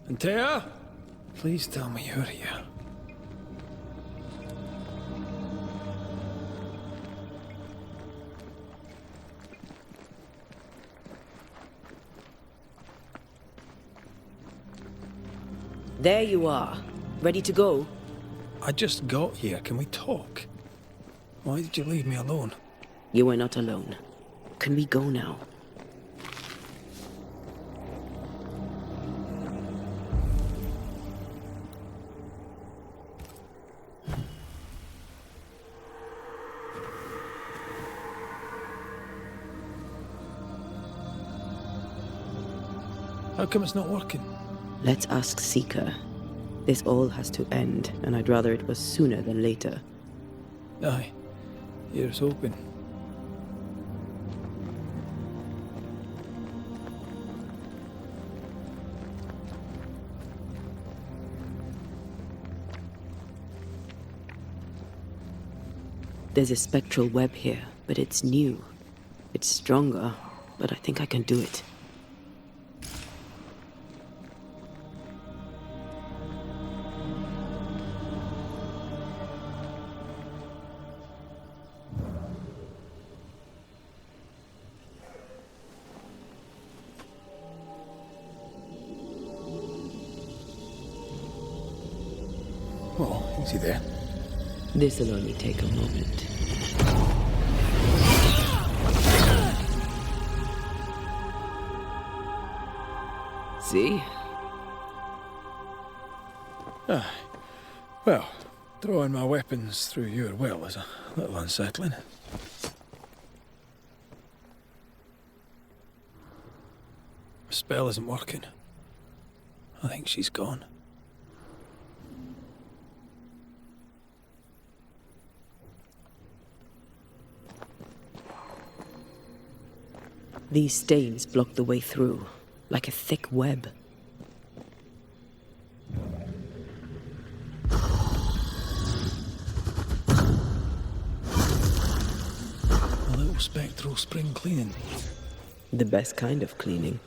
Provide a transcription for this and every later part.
Antea? Please tell me you're here. There you are. Ready to go? I just got here. Can we talk? Why did you leave me alone? You were not alone. Can we go now? How come it's not working? Let's ask Seeker. This all has to end, and I'd rather it was sooner than later. Aye. Here's hoping. There's a spectral web here, but it's new. It's stronger, but I think I can do it. Oh, easy there. This'll only take a moment. See? Well, throwing my weapons through your will is a little unsettling. The spell isn't working. I think she's gone. These stains block the way through, like a thick web. A little spectral spring cleaning. The best kind of cleaning.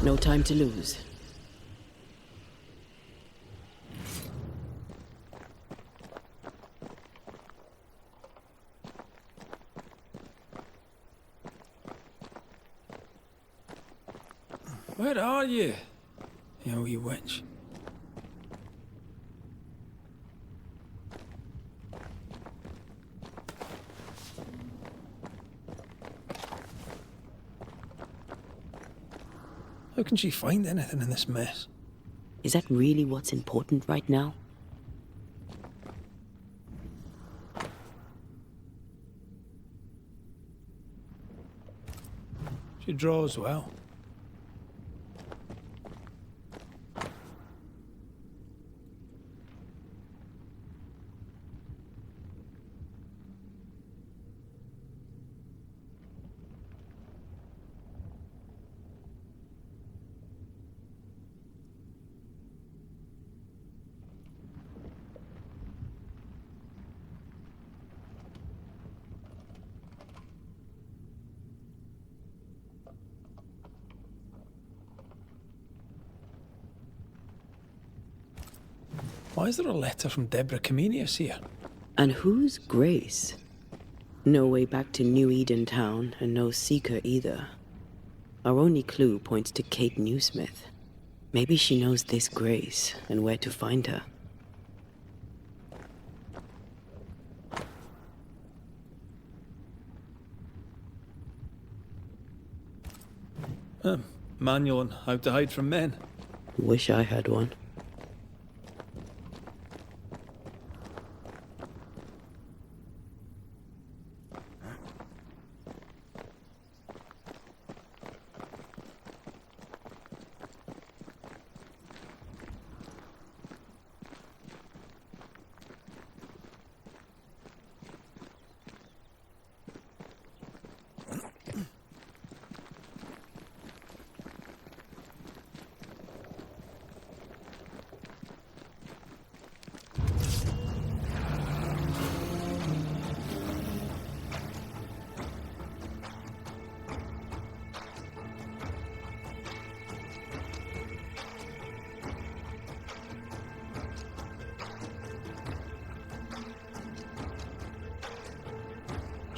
No time to lose. Where are you, you wee witch? How can she find anything in this mess? Is that really what's important right now? She draws well. Why is there a letter from Deborah Comenius here? And who's Grace? No way back to New Eden Town, and no Seeker either. Our only clue points to Kate Newsmith. Maybe she knows this Grace, and where to find her. Manual on how to hide from men. Wish I had one.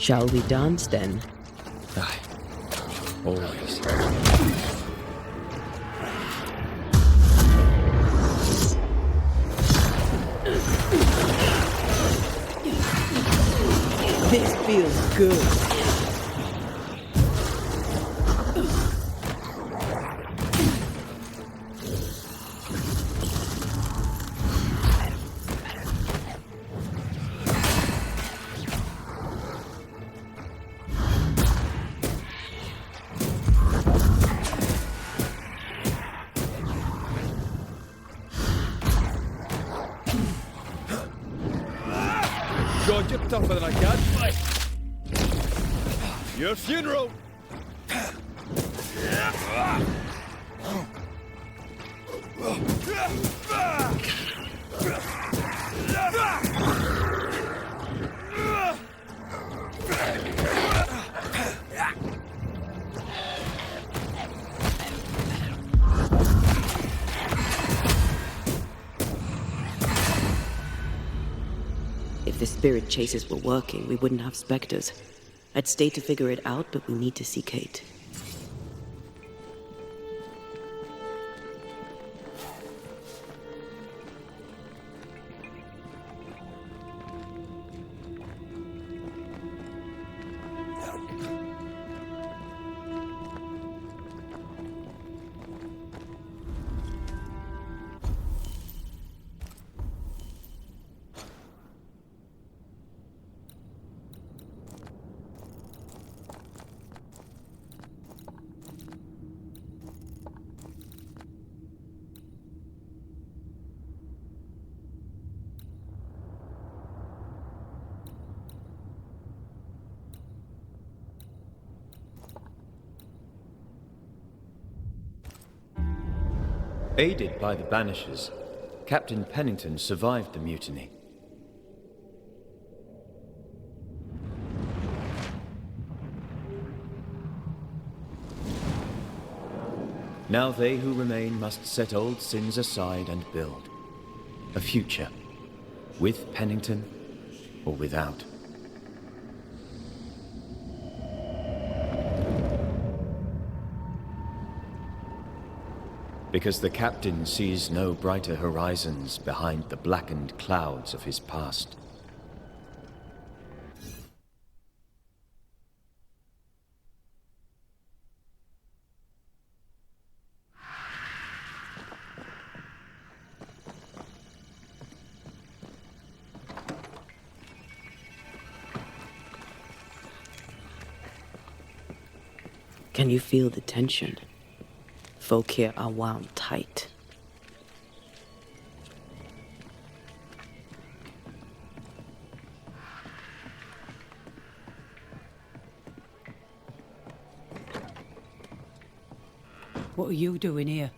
Shall we dance then? Aye. Always. This feels good. God, you're tougher than I can fight. Your funeral. If the spirit chases were working, we wouldn't have specters. I'd stay to figure it out, but we need to see Kate. Aided by the Banishers, Captain Pennington survived the mutiny. Now they who remain must set old sins aside and build a future, with Pennington or without. Because the captain sees no brighter horizons behind the blackened clouds of his past. Can you feel the tension? Folk here are wound tight. What are you doing here?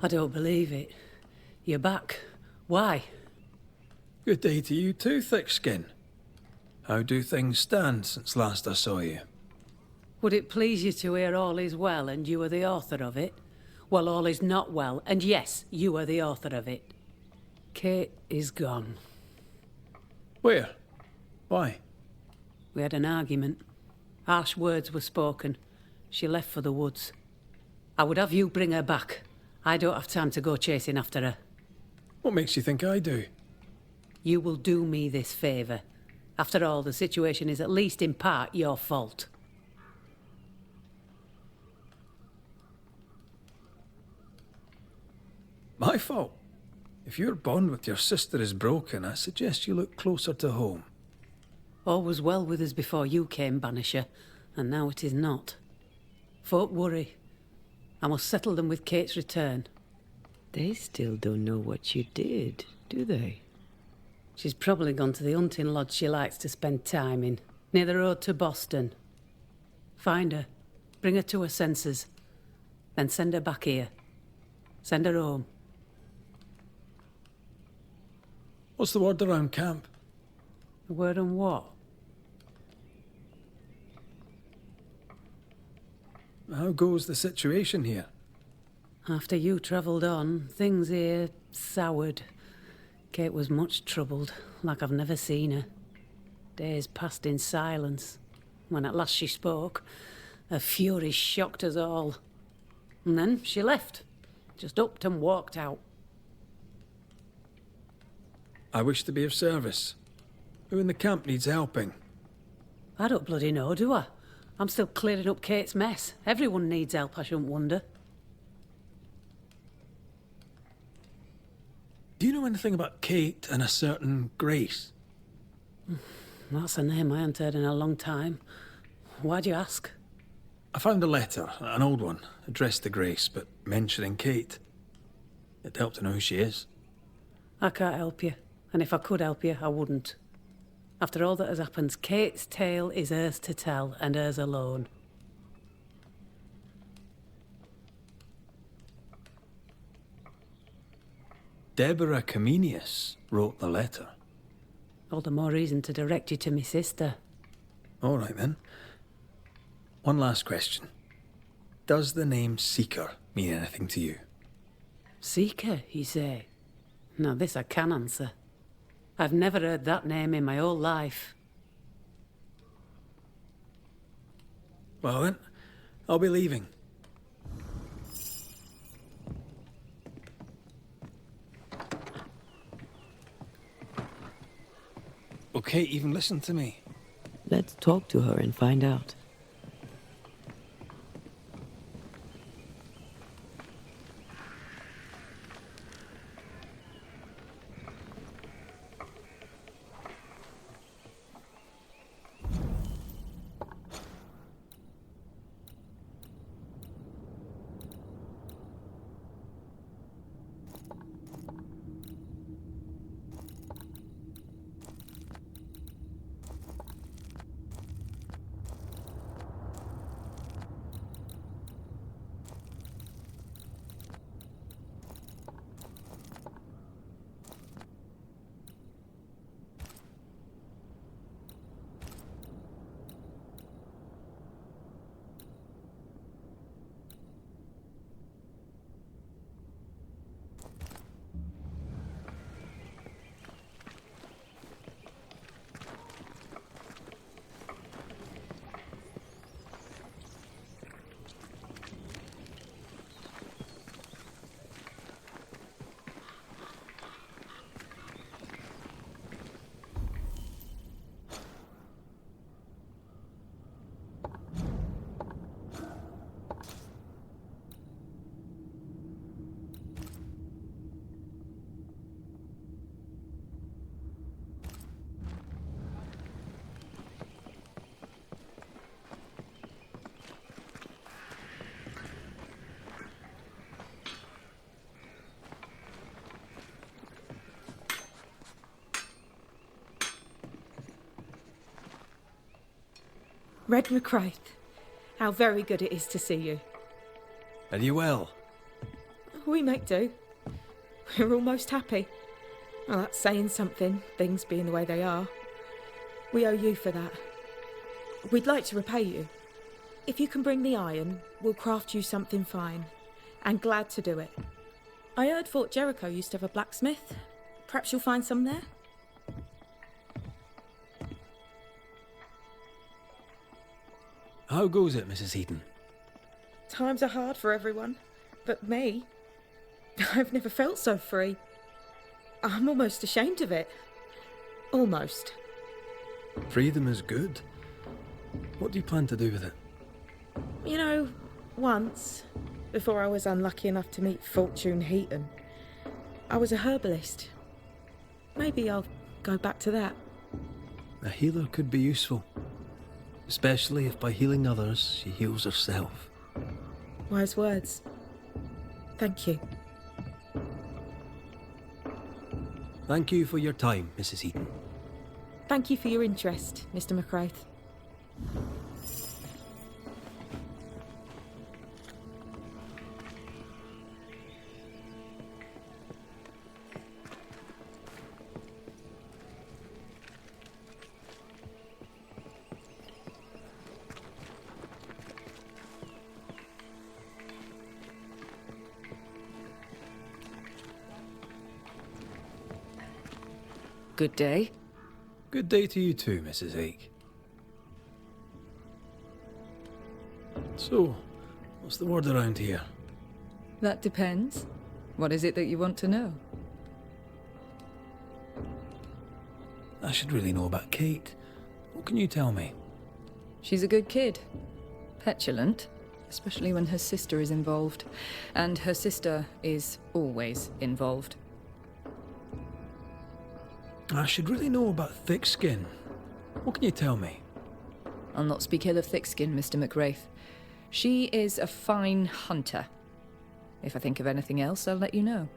I don't believe it. You're back. Why? Good day to you too, Thickskin. How do things stand since last I saw you? Would it please you to hear all is well and you are the author of it? Well, all is not well, and yes, you are the author of it. Kate is gone. Where? Why? We had an argument. Harsh words were spoken. She left for the woods. I would have you bring her back. I don't have time to go chasing after her. What makes you think I do? You will do me this favour. After all, the situation is at least in part your fault. My fault? If your bond with your sister is broken, I suggest you look closer to home. All was well with us before you came, Banisher, and now it is not. Folk worry. I must settle them with Kate's return. They still don't know what you did, do they? She's probably gone to the hunting lodge she likes to spend time in, near the road to Boston. Find her, bring her to her senses, then send her back here. Send her home. What's the word around camp? The word on what? How goes the situation here? After you travelled on, things here soured. Kate was much troubled, like I've never seen her. Days passed in silence. When at last she spoke, her fury shocked us all. And then she left. Just upped and walked out. I wish to be of service. Who in the camp needs helping? I don't bloody know, do I? I'm still clearing up Kate's mess. Everyone needs help, I shouldn't wonder. Do you know anything about Kate and a certain Grace? That's a name I haven't heard in a long time. Why'd you ask? I found a letter, an old one, addressed to Grace, but mentioning Kate. It'd help to know who she is. I can't help you. And if I could help you, I wouldn't. After all that has happened, Kate's tale is hers to tell, and hers alone. Deborah Comenius wrote the letter. All the more reason to direct you to me sister. All right, then. One last question. Does the name Seeker mean anything to you? Seeker, you say? Now this I can answer. I've never heard that name in my whole life. Well then, I'll be leaving. Will Kate even listen to me? Let's talk to her and find out. Red McCraith, how very good it is to see you. Are you well? We make do. We're almost happy. Well, that's saying something, things being the way they are. We owe you for that. We'd like to repay you. If you can bring the iron, we'll craft you something fine. And glad to do it. I heard Fort Jericho used to have a blacksmith. Perhaps you'll find some there? How goes it, Mrs. Heaton? Times are hard for everyone. But me, I've never felt so free. I'm almost ashamed of it. Almost. Freedom is good. What do you plan to do with it? You know, once, before I was unlucky enough to meet Fortune Heaton, I was a herbalist. Maybe I'll go back to that. A healer could be useful. Especially if by healing others, she heals herself. Wise words. Thank you. Thank you for your time, Mrs. Heaton. Thank you for your interest, Mr. McCraith. Good day. Good day to you too, Mrs. Ake. So, what's the word around here? That depends. What is it that you want to know? I should really know about Kate. What can you tell me? She's a good kid. Petulant, especially when her sister is involved. And her sister is always involved. I should really know about thick skin. What can you tell me? I'll not speak ill of thick-skin, Mr. McWraith. She is a fine hunter. If I think of anything else, I'll let you know.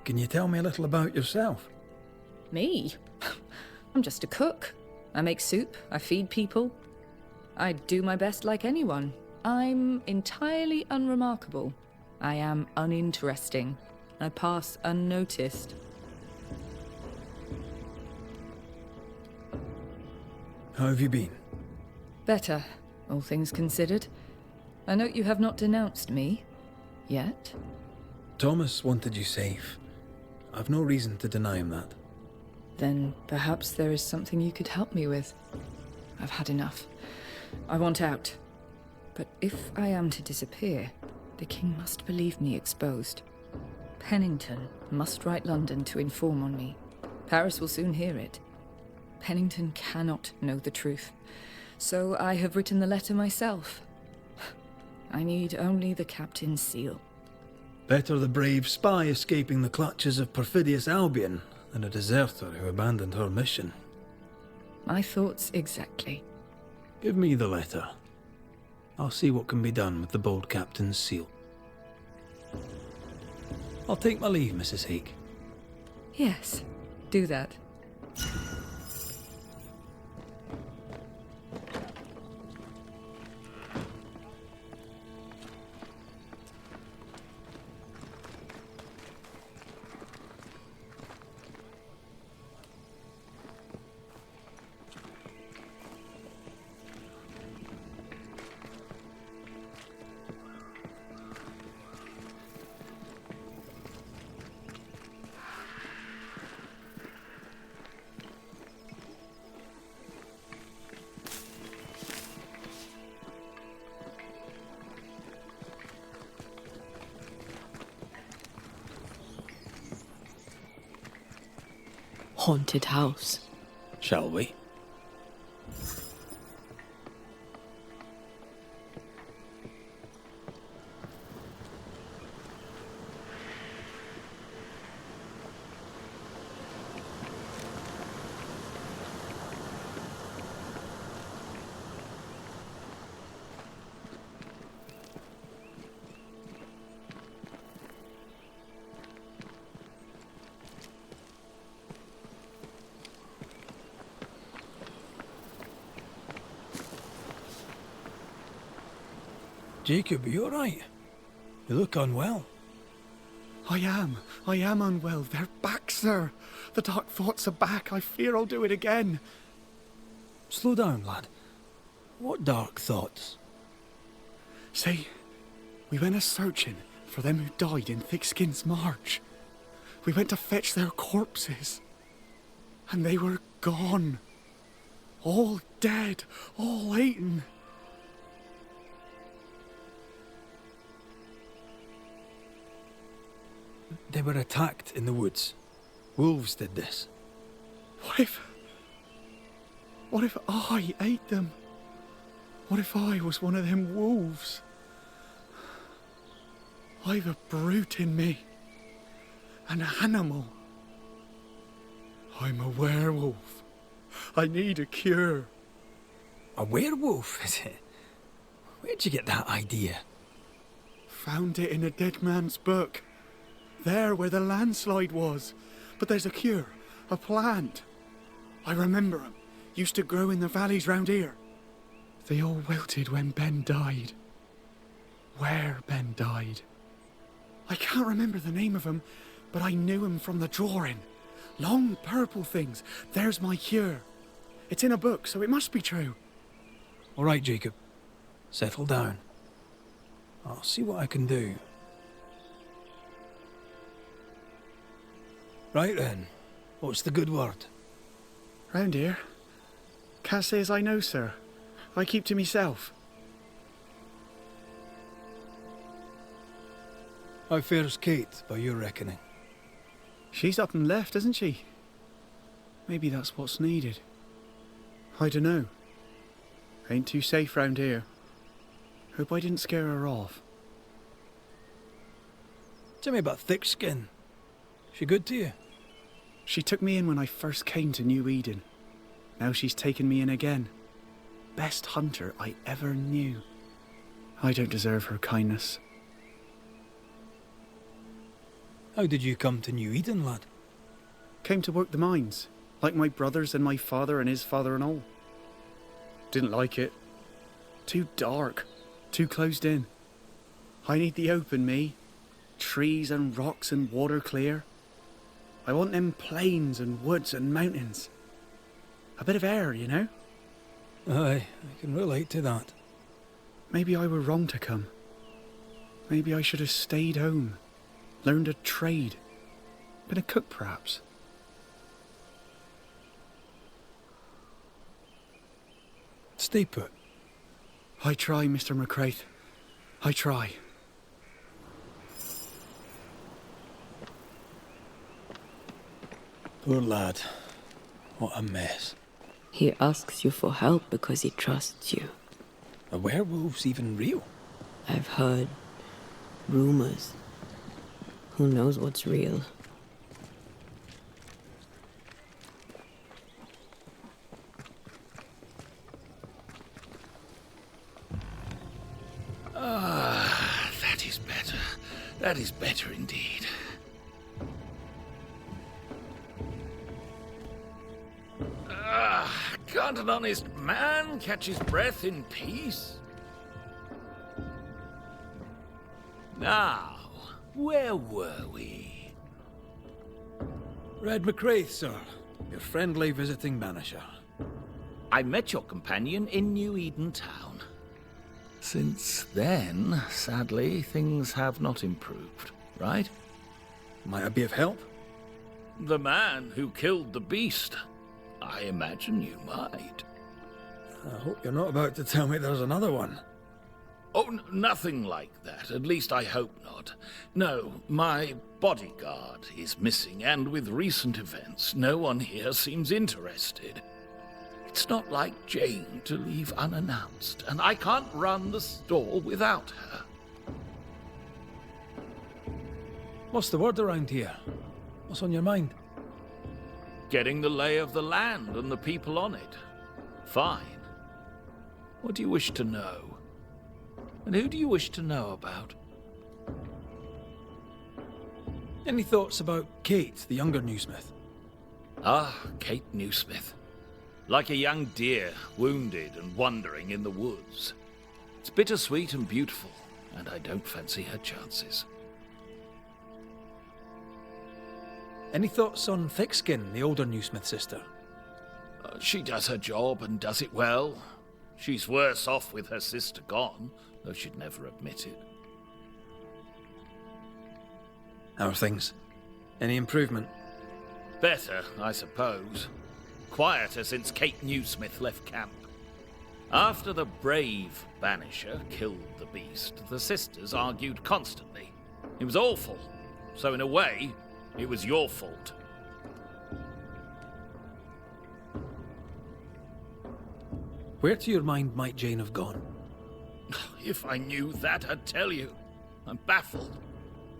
Can you tell me a little about yourself? Me? I'm just a cook. I make soup, I feed people. I do my best like anyone. I'm entirely unremarkable. I am uninteresting. I pass unnoticed. How have you been? Better, all things considered. I note you have not denounced me. Yet. Thomas wanted you safe. I've no reason to deny him that. Then perhaps there is something you could help me with. I've had enough. I want out. But if I am to disappear, the king must believe me exposed. Pennington must write London to inform on me. Paris will soon hear it. Pennington cannot know the truth. So I have written the letter myself. I need only the captain's seal. Better the brave spy escaping the clutches of perfidious Albion than a deserter who abandoned her mission. My thoughts exactly. Give me the letter. I'll see what can be done with the bold captain's seal. I'll take my leave, Mrs. Hake. Yes, do that. Haunted house. Shall we? Jacob, are you alright? You look unwell. I am unwell. They're back, sir. The dark thoughts are back. I fear I'll do it again. Slow down, lad. What dark thoughts? See, we went a-searching for them who died in Thickskin's March. We went to fetch their corpses. And they were gone. All dead, all eaten. They were attacked in the woods. Wolves did this. What if I ate them? What if I was one of them wolves? I've a brute in me. An animal. I'm a werewolf. I need a cure. A werewolf, is it? Where'd you get that idea? Found it in a dead man's book. There where the landslide was. But there's a cure, a plant. I remember 'em. Used to grow in the valleys round here. They all wilted when Ben died. Where Ben died. I can't remember the name of 'em, but I knew 'em from the drawing. Long purple things. There's my cure. It's in a book, so it must be true. All right, Jacob. Settle down. I'll see what I can do. Right then. What's the good word? Round here? Can't say as I know, sir. I keep to myself. How fares Kate, by your reckoning? She's up and left, isn't she? Maybe that's what's needed. I dunno. Ain't too safe round here. Hope I didn't scare her off. Tell me about thick skin. She good to you? She took me in when I first came to New Eden. Now she's taken me in again. Best hunter I ever knew. I don't deserve her kindness. How did you come to New Eden, lad? Came to work the mines, like my brothers and my father and his father and all. Didn't like it. Too dark, too closed in. I need the open, me. Trees and rocks and water clear. I want them plains and woods and mountains. A bit of air, you know? Aye, I can relate to that. Maybe I were wrong to come. Maybe I should have stayed home. Learned a trade. Been a cook, perhaps. Stay put. I try, Mr. McCraith. I try. Poor lad. What a mess. He asks you for help because he trusts you. Are werewolves even real? I've heard rumors. Who knows what's real? That is better. That is better indeed. Can't an honest man catch his breath in peace? Now, where were we? Red McCraith, sir. Your friendly visiting banisher. I met your companion in New Eden Town. Since then, sadly, things have not improved, right? Might I be of help? The man who killed the beast. I imagine you might. I hope you're not about to tell me there's another one. Oh, nothing like that. At least I hope not. No, my bodyguard is missing, and with recent events, no one here seems interested. It's not like Jane to leave unannounced, and I can't run the store without her. What's the word around here? What's on your mind? Getting the lay of the land and the people on it. Fine. What do you wish to know? And who do you wish to know about? Any thoughts about Kate, the younger newsmith? Ah, Kate Newsmith. Like a young deer, wounded and wandering in the woods. It's bittersweet and beautiful, and I don't fancy her chances. Any thoughts on Thickskin, the older newsmith sister? She does her job and does it well. She's worse off with her sister gone, though she'd never admit it. How are things? Any improvement? Better, I suppose. Quieter since Kate Newsmith left camp. After the brave Banisher killed the beast, the sisters argued constantly. It was awful. So in a way, it was your fault. Where to your mind might Jane have gone? If I knew that, I'd tell you. I'm baffled.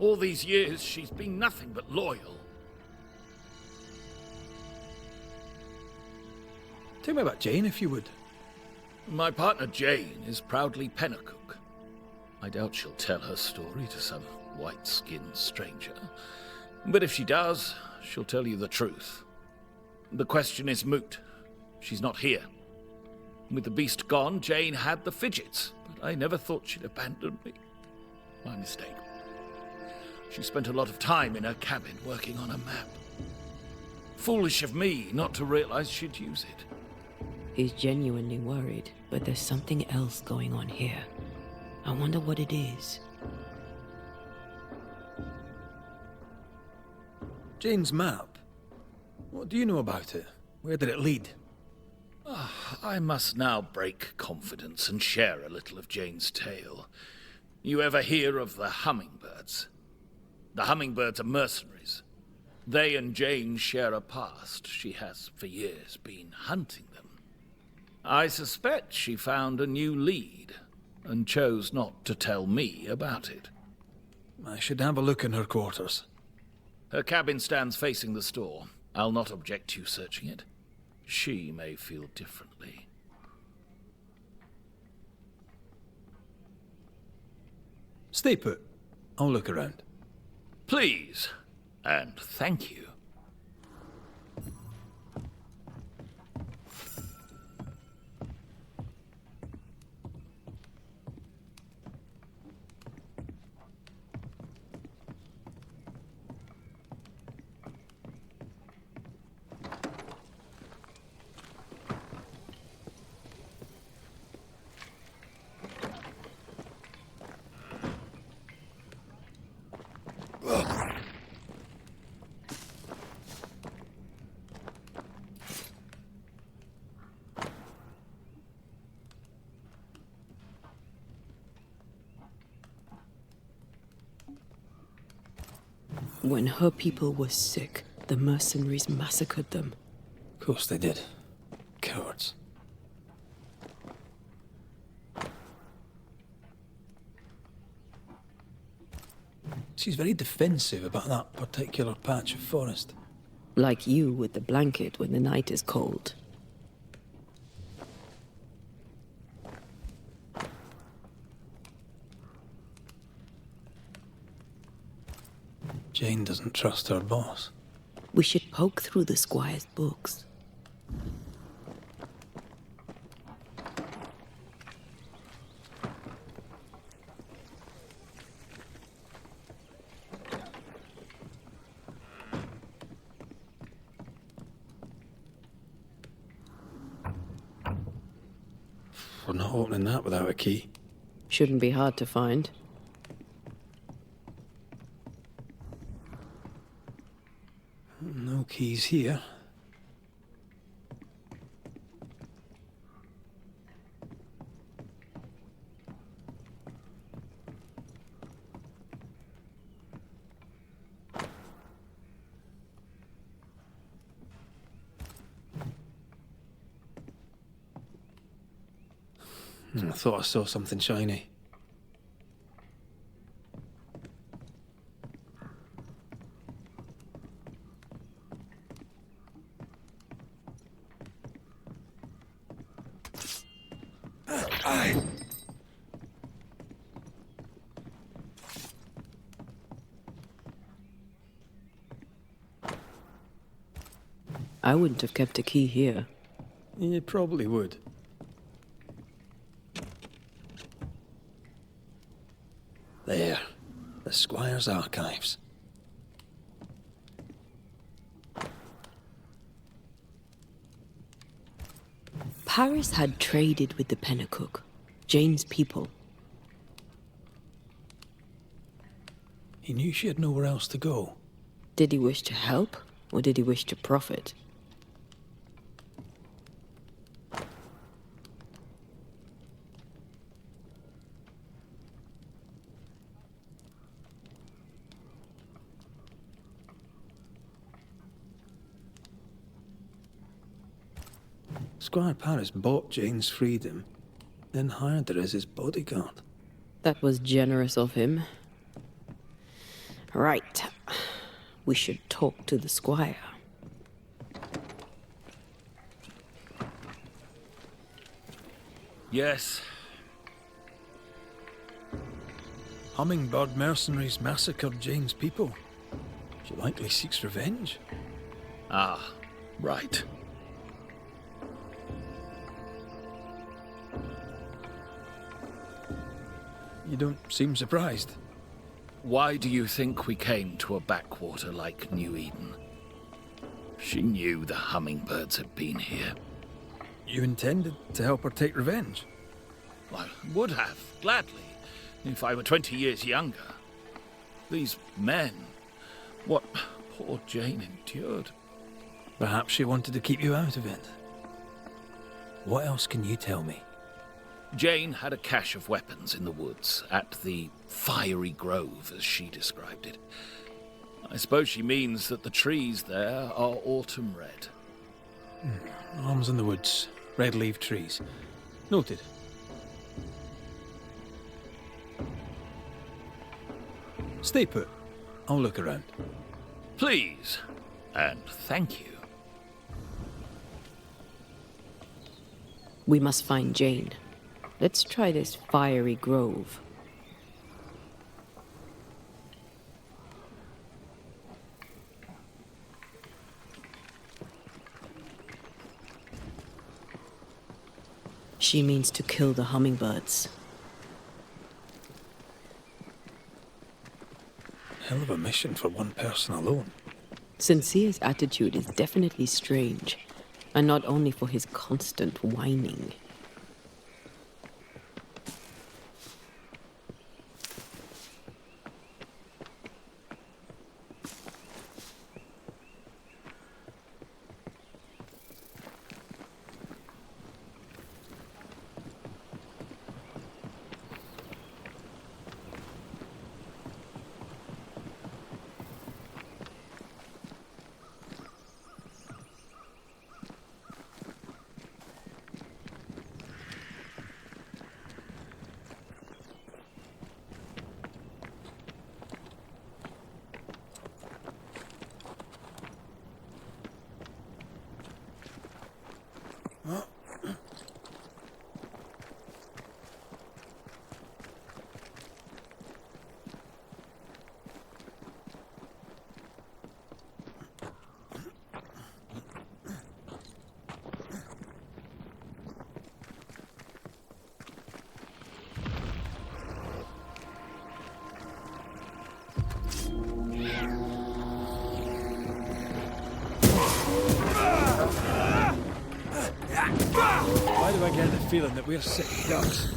All these years, she's been nothing but loyal. Tell me about Jane, if you would. My partner Jane is proudly Pennacook. I doubt she'll tell her story to some white-skinned stranger. But if she does, she'll tell you the truth. The question is moot. She's not here. With the beast gone, Jane had the fidgets, but I never thought she'd abandon me. My mistake. She spent a lot of time in her cabin working on a map. Foolish of me not to realize she'd use it. He's genuinely worried, but there's something else going on here. I wonder what it is. Jane's map. What do you know about it? Where did it lead? I must now break confidence and share a little of Jane's tale. You ever hear of the hummingbirds? The hummingbirds are mercenaries. They and Jane share a past. She has, for years, been hunting them. I suspect she found a new lead, and chose not to tell me about it. I should have a look in her quarters. Her cabin stands facing the store. I'll not object to you searching it. She may feel differently. Stay put. I'll look around. Please, and thank you. When her people were sick, the mercenaries massacred them. Of course they did. Cowards. She's very defensive about that particular patch of forest. Like you with the blanket when the night is cold. Jane doesn't trust her boss. We should poke through the squire's books. We're not opening that without a key. Shouldn't be hard to find. No keys here. I thought I saw something shiny. I wouldn't have kept a key here. You probably would. There. The Squire's archives. Paris had traded with the Pennacook, Jane's people. He knew she had nowhere else to go. Did he wish to help, or did he wish to profit? Squire Paris bought Jane's freedom, then hired her as his bodyguard. That was generous of him. Right. We should talk to the squire. Yes. Hummingbird mercenaries massacred Jane's people. She likely seeks revenge. Ah, right. You don't seem surprised. Why do you think we came to a backwater like New Eden? She knew the hummingbirds had been here. You intended to help her take revenge? I would have, gladly, if I were 20 years younger. These men, what poor Jane endured. Perhaps she wanted to keep you out of it. What else can you tell me? Jane had a cache of weapons in the woods, at the fiery grove, as she described it. I suppose she means that the trees there are autumn red. Arms in the woods, red-leaved trees. Noted. Stay put. I'll look around. Please, and thank you. We must find Jane. Let's try this fiery grove. She means to kill the hummingbirds. Hell of a mission for one person alone. Sincere's attitude is definitely strange, and not only for his constant whining. Why do I get the feeling that we're sick ducks?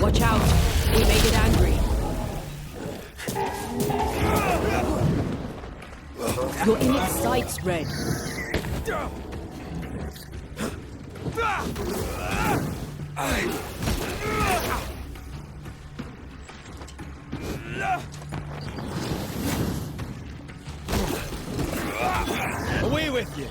Watch out! We may get angry. You're in its sights, Red. Away with you!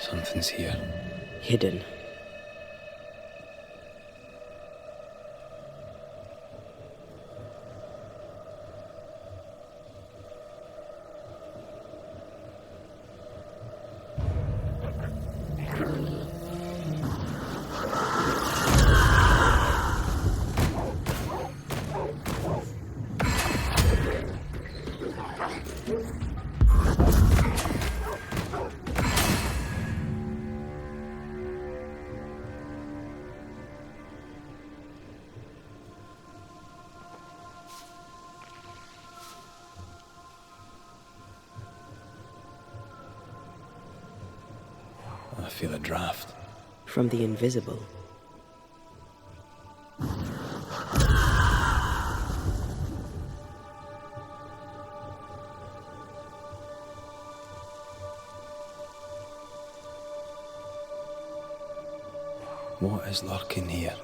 Something's here. Hidden. I feel a draft. From the invisible. What is lurking here?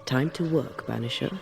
Time to work, Banisher.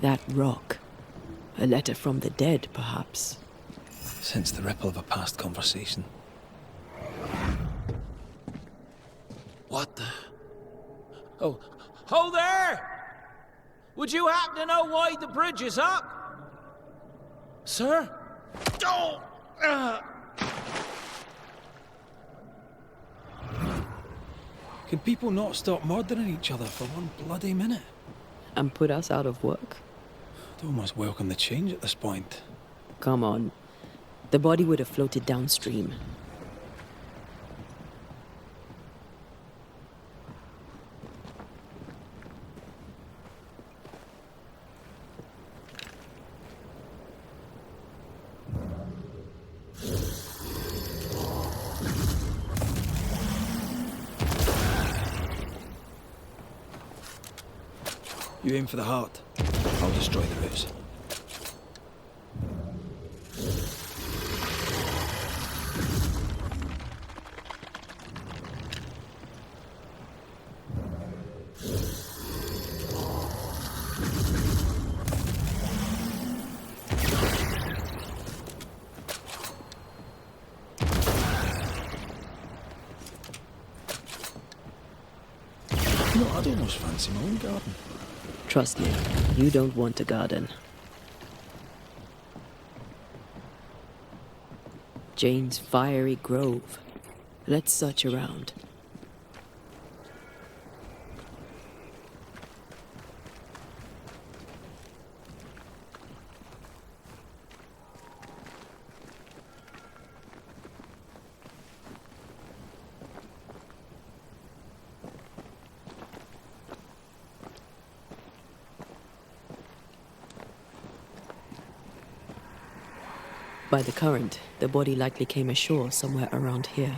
That rock. A letter from the dead, perhaps. Sense the ripple of a past conversation. What the? Oh, ho there! Would you happen to know why the bridge is up? Sir? Oh! Could people not stop murdering each other for one bloody minute? And put us out of work? I'd almost welcome the change at this point. Come on. The body would have floated downstream. You aim for the heart. I'll destroy the roots. You know, I'd almost fancy my own garden. Trust me, you don't want a garden. Jane's fiery grove. Let's search around. By the current, the body likely came ashore somewhere around here.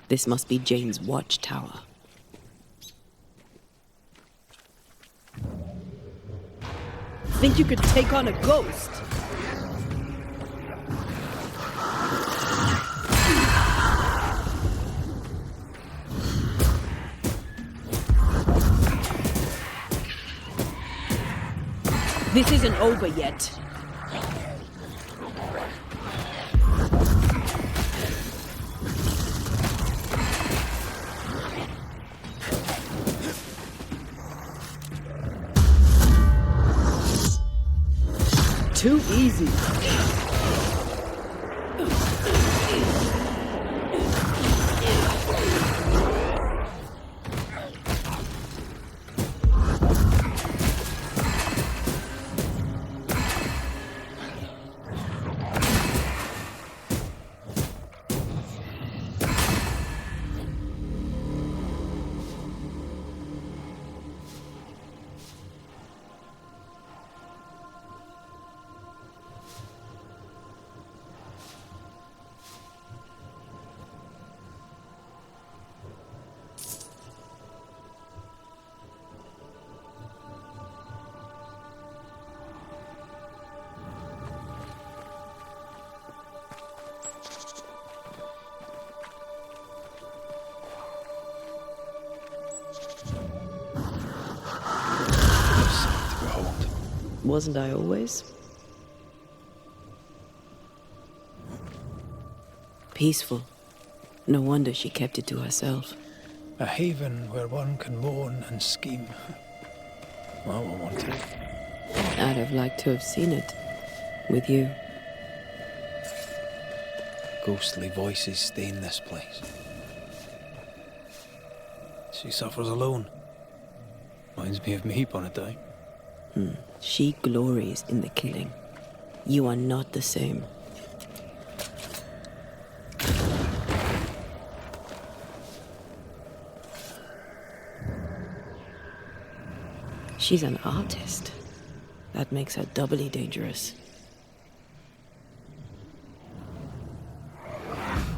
This must be Jane's watchtower. Think you could take on a ghost? This isn't over yet. Too easy. Wasn't I always? Peaceful. No wonder she kept it to herself. A haven where one can moan and scheme. Well, I want it. I'd have liked to have seen it. With you. Ghostly voices stain this place. She suffers alone. Reminds me of me upon a time. She glories in the killing. You are not the same. She's an artist. That makes her doubly dangerous.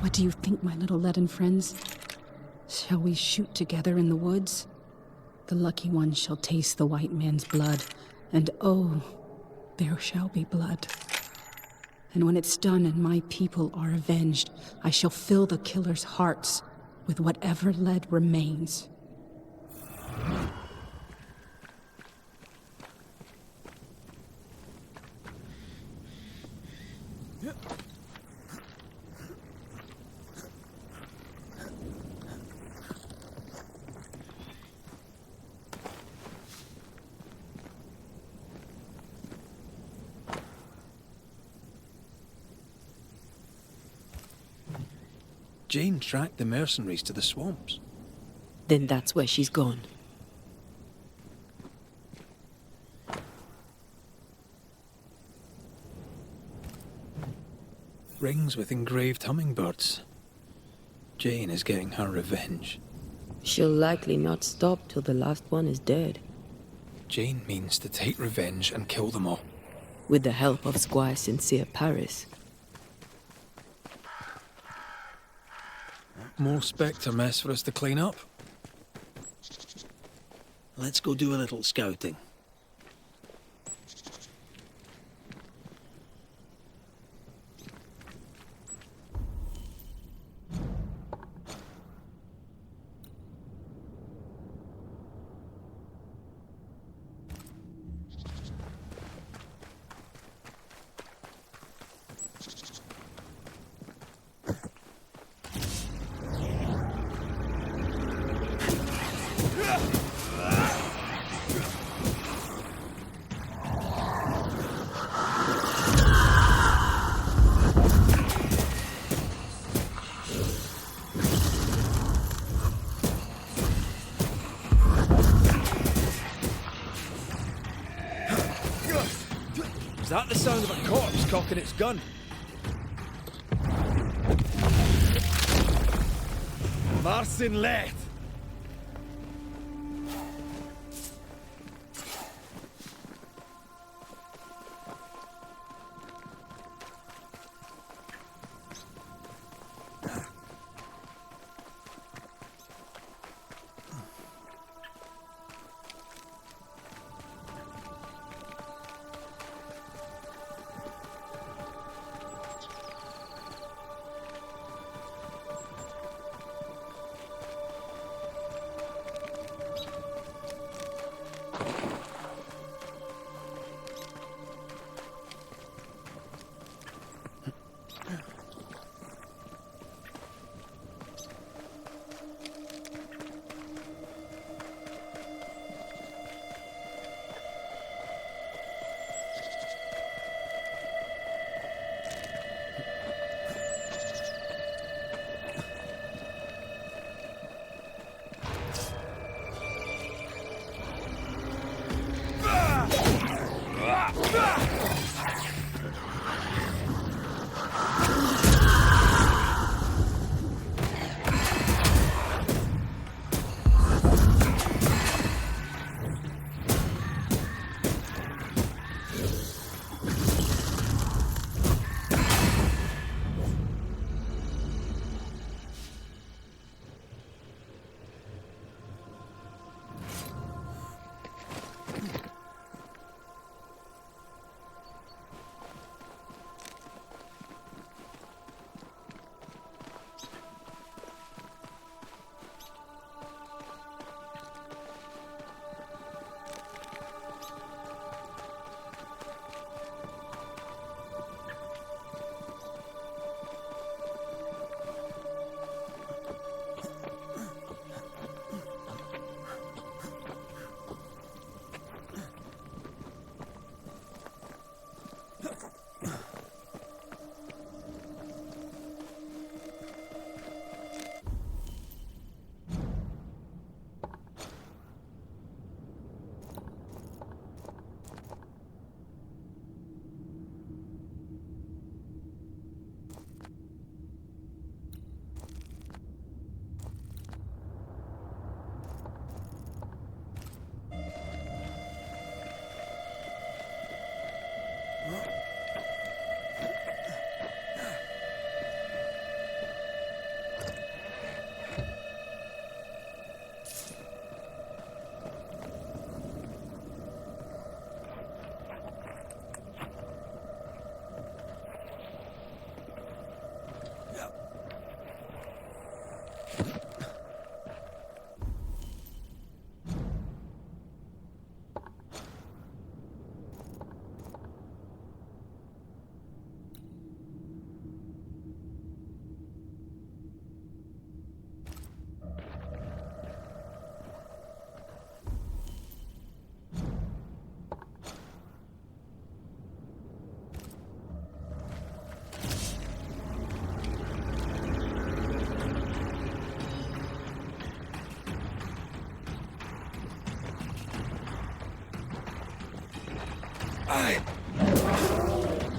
What do you think, my little leaden friends? Shall we shoot together in the woods? The lucky one shall taste the white man's blood, and oh, there shall be blood. And when it's done and my people are avenged, I shall fill the killers' hearts with whatever lead remains. Jane tracked the mercenaries to the swamps. Then that's where she's gone. Rings with engraved hummingbirds. Jane is getting her revenge. She'll likely not stop till the last one is dead. Jane means to take revenge and kill them all. With the help of Squire Sincere Paris. More Spectre mess for us to clean up. Let's go do a little scouting. Is that the sound of a corpse cocking its gun? Marcin Leth!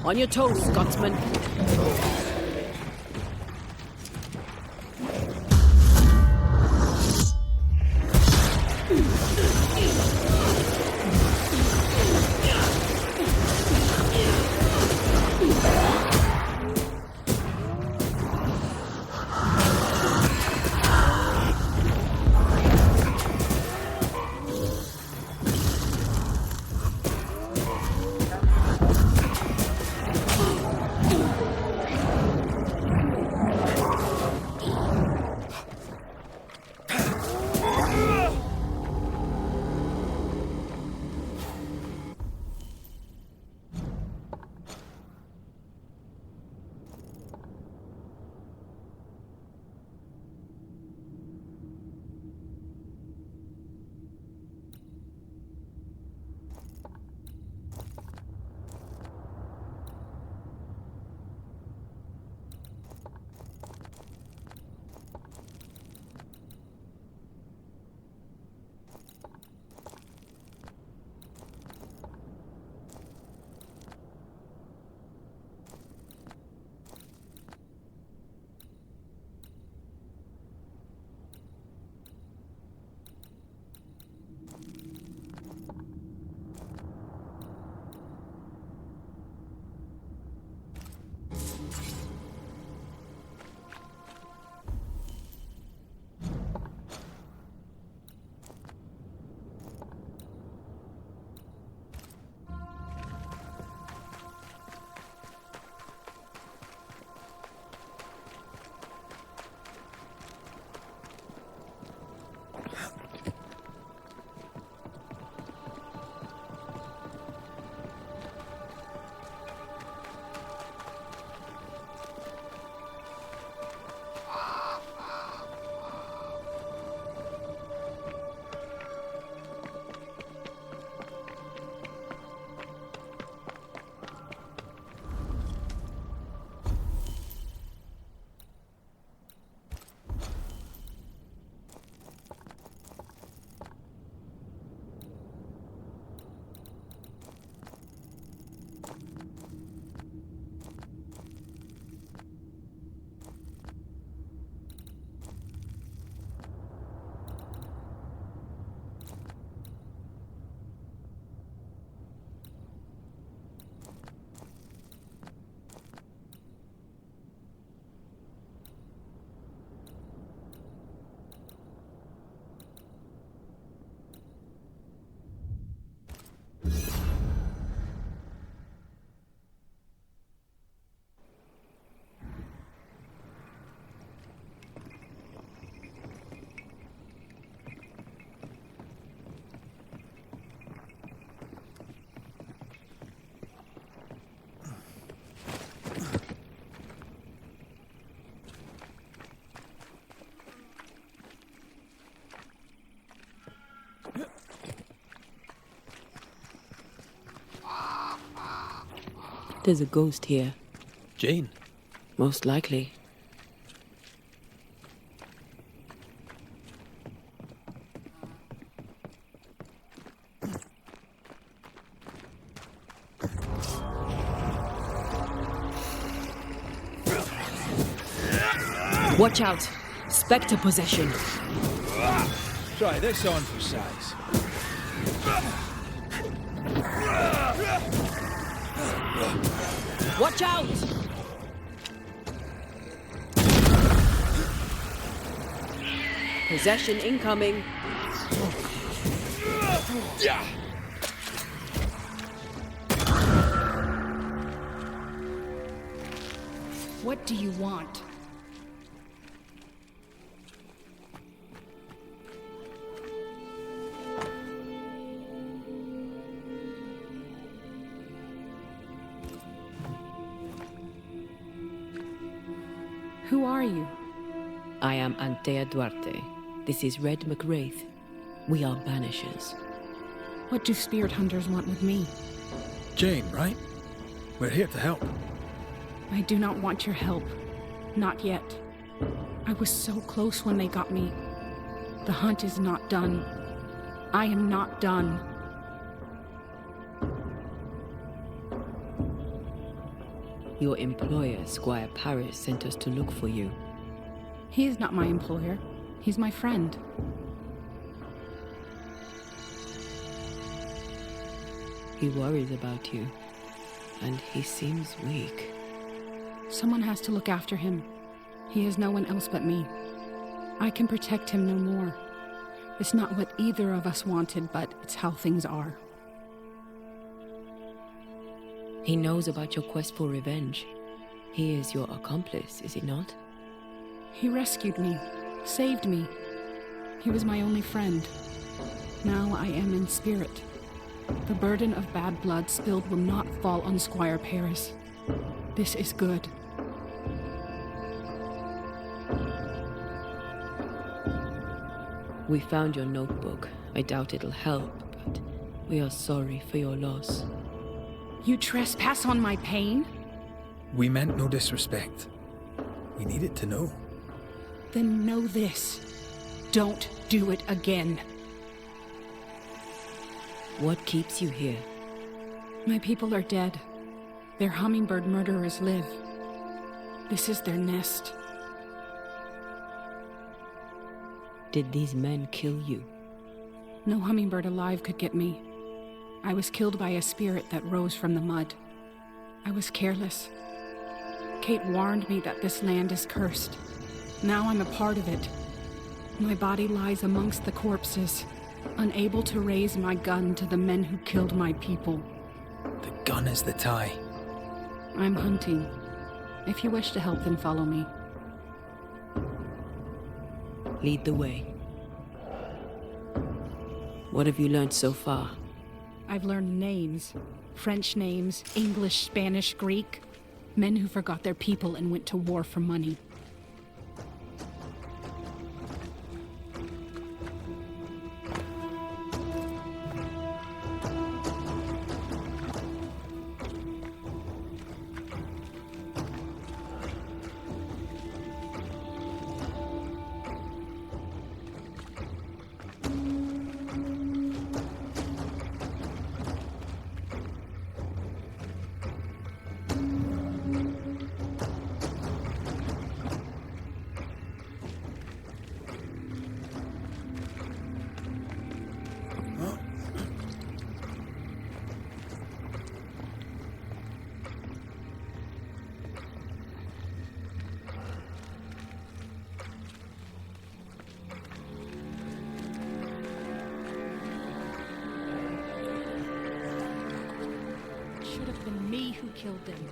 On your toes, Scotsman. There's a ghost here. Jane? Most likely. Watch out! Spectre possession. Try this on for size. Watch out! Possession incoming. What do you want? Who are you? I am Antea Duarte. This is Red McWraith. We are Banishers. What do spirit hunters want with me? Jane, right? We're here to help. I do not want your help. Not yet. I was so close when they got me. The hunt is not done. I am not done. Your employer, Squire Paris, sent us to look for you. He is not my employer. He's my friend. He worries about you, and he seems weak. Someone has to look after him. He has no one else but me. I can protect him no more. It's not what either of us wanted, but it's how things are. He knows about your quest for revenge. He is your accomplice, is he not? He rescued me, saved me. He was my only friend. Now I am in spirit. The burden of bad blood spilled will not fall on Squire Paris. This is good. We found your notebook. I doubt it'll help, but we are sorry for your loss. You trespass on my pain? We meant no disrespect. We needed to know. Then know this. Don't do it again. What keeps you here? My people are dead. Their hummingbird murderers live. This is their nest. Did these men kill you? No hummingbird alive could get me. I was killed by a spirit that rose from the mud. I was careless. Kate warned me that this land is cursed. Now I'm a part of it. My body lies amongst the corpses, unable to raise my gun to the men who killed my people. The gun is the tie. I'm hunting. If you wish to help, then follow me. Lead the way. What have you learned so far? I've learned names. French names, English, Spanish, Greek. Men who forgot their people and went to war for money. Should have been me who killed them.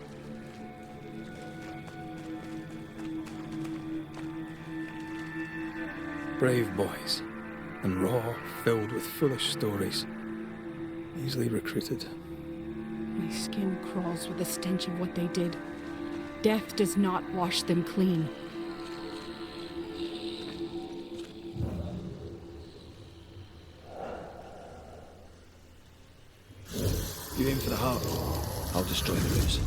Brave boys, and raw, filled with foolish stories. Easily recruited. My skin crawls with the stench of what they did. Death does not wash them clean. You aim for the heart, I'll destroy the roots.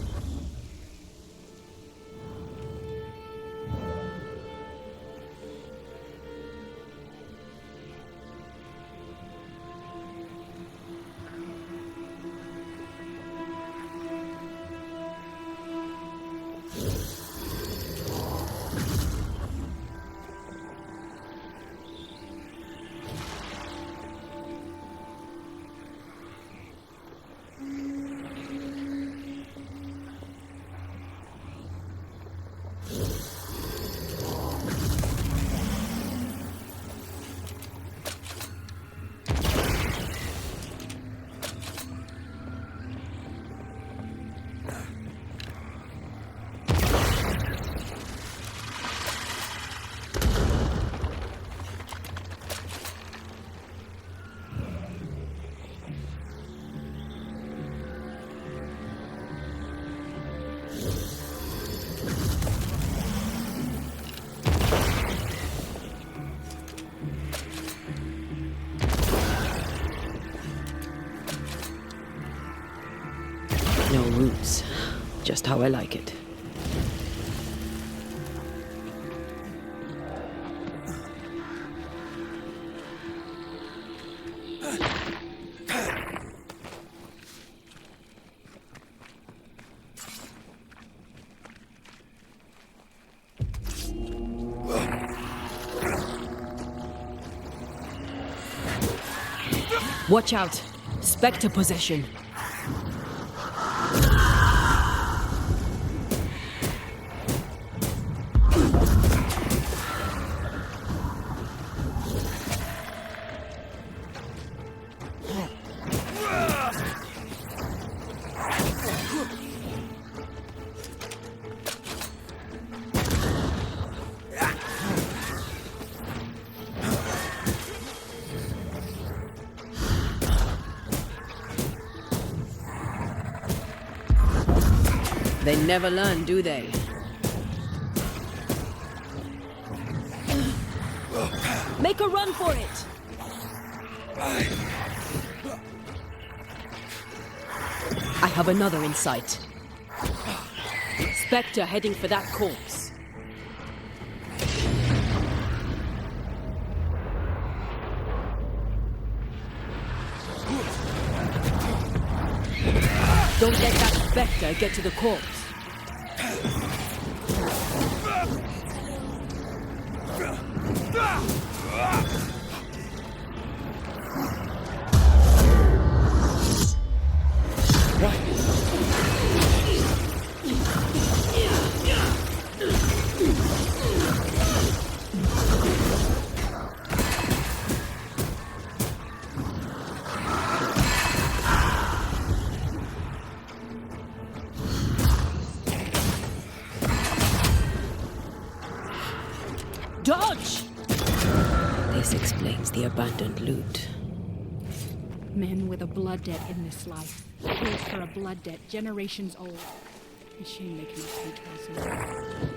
No roots. Just how I like it. Watch out! Spectre possession. They never learn, do they? Make a run for it! I have another in sight. Spectre heading for that corpse. Don't let that Spectre get to the corpse. Dodge! This explains the abandoned loot. Men with a blood debt in this life. Killed for a blood debt generations old. A shame they cannot pay twice over.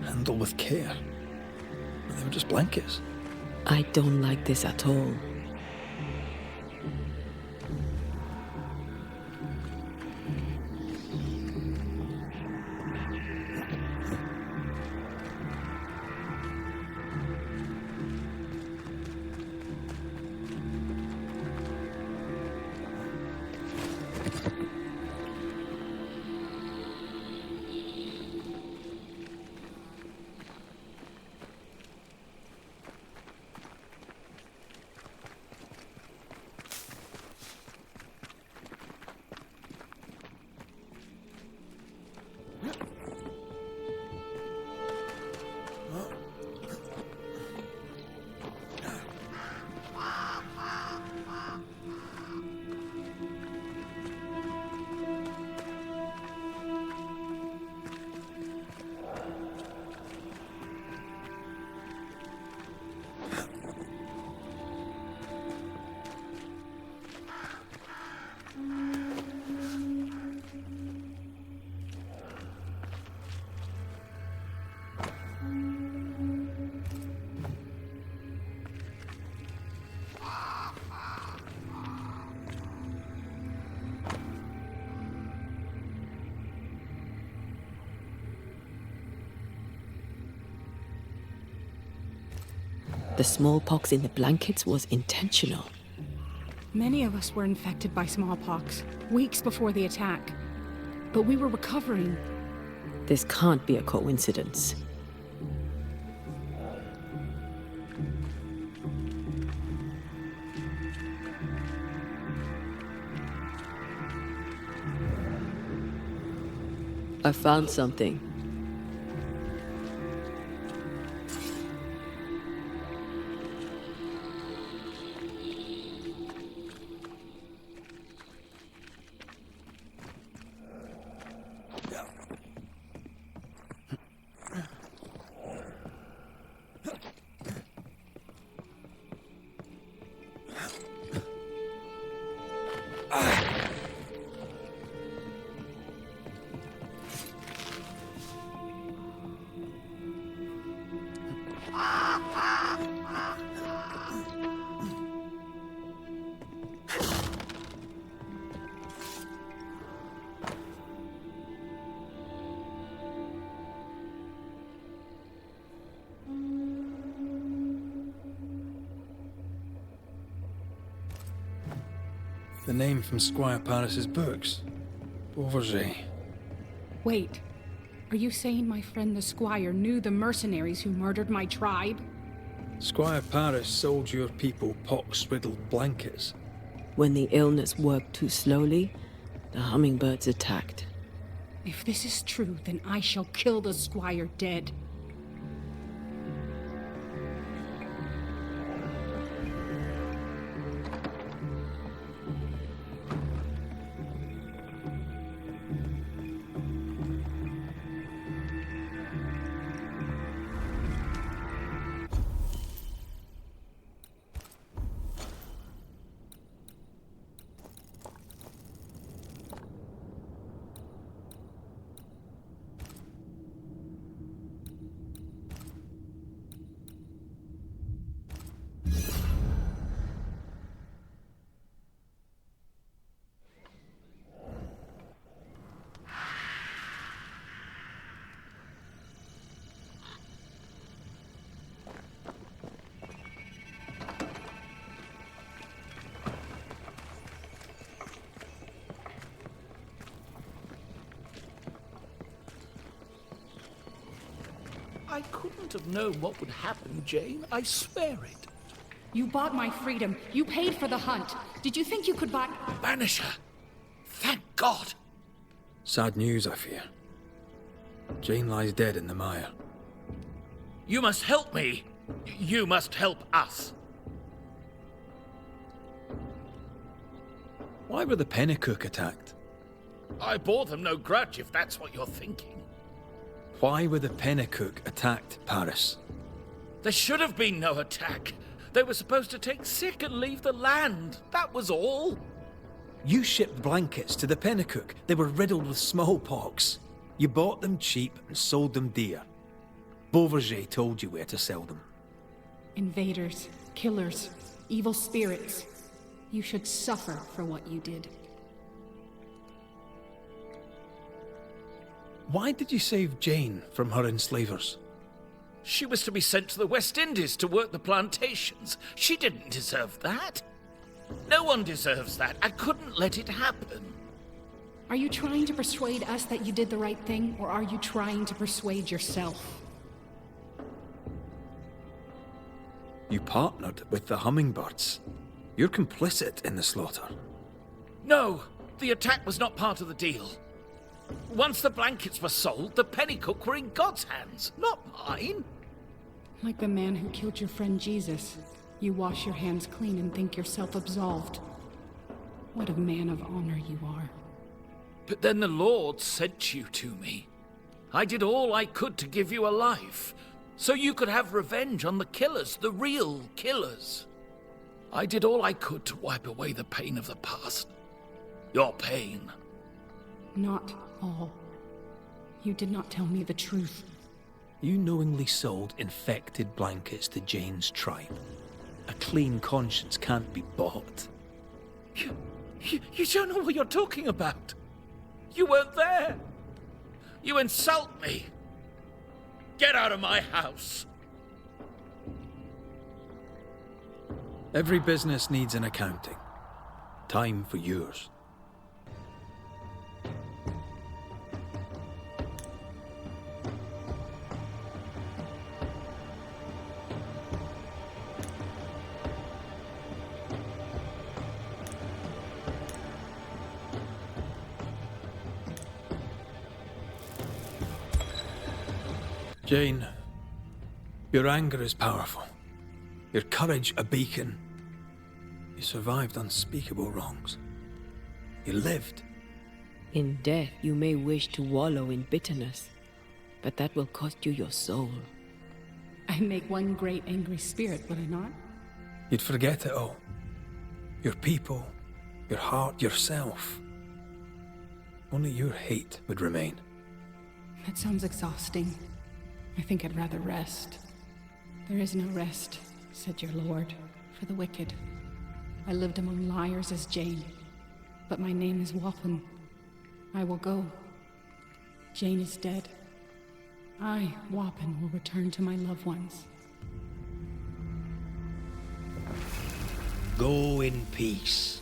Handle with care. They were just blankets. I don't like this at all. The smallpox in the blankets was intentional. Many of us were infected by smallpox, weeks before the attack. But we were recovering. This can't be a coincidence. I found something. The name from Squire Paris's books. Beauverger. Wait. Are you saying my friend the Squire knew the mercenaries who murdered my tribe? Squire Paris sold your people pox-riddled blankets. When the illness worked too slowly, the hummingbirds attacked. If this is true, then I shall kill the Squire dead. I couldn't have known what would happen, Jane. I swear it. You bought my freedom. You paid for the hunt. Did you think you could buy... Banisher! Thank God! Sad news, I fear. Jane lies dead in the mire. You must help me. You must help us. Why were the Pennycook attacked? I bore them no grudge, if that's what you're thinking. Why were the Pennycook attacked, Paris? There should have been no attack. They were supposed to take sick and leave the land. That was all. You shipped blankets to the Pennycook. They were riddled with smallpox. You bought them cheap and sold them dear. Beauverger told you where to sell them. Invaders, killers, evil spirits. You should suffer for what you did. Why did you save Jane from her enslavers? She was to be sent to the West Indies to work the plantations. She didn't deserve that. No one deserves that. I couldn't let it happen. Are you trying to persuade us that you did the right thing, or are you trying to persuade yourself? You partnered with the hummingbirds. You're complicit in the slaughter. No, the attack was not part of the deal. Once the blankets were sold, the Pennycook were in God's hands, not mine. Like the man who killed your friend Jesus, you wash your hands clean and think yourself absolved. What a man of honor you are. But then the Lord sent you to me. I did all I could to give you a life, so you could have revenge on the killers, the real killers. I did all I could to wipe away the pain of the past. Your pain. Not all. You did not tell me the truth. You knowingly sold infected blankets to Jane's tribe. A clean conscience can't be bought. You don't know what you're talking about. You weren't there. You insult me. Get out of my house. Every business needs an accounting. Time for yours. Jane, your anger is powerful. Your courage a beacon. You survived unspeakable wrongs. You lived. In death, you may wish to wallow in bitterness, but that will cost you your soul. I'd make one great angry spirit, would I not? You'd forget it all. Your people, your heart, yourself. Only your hate would remain. That sounds exhausting. I think I'd rather rest. There is no rest, said your lord, for the wicked. I lived among liars as Jane, but my name is Wappen. I will go. Jane is dead. I, Wappen, will return to my loved ones. Go in peace.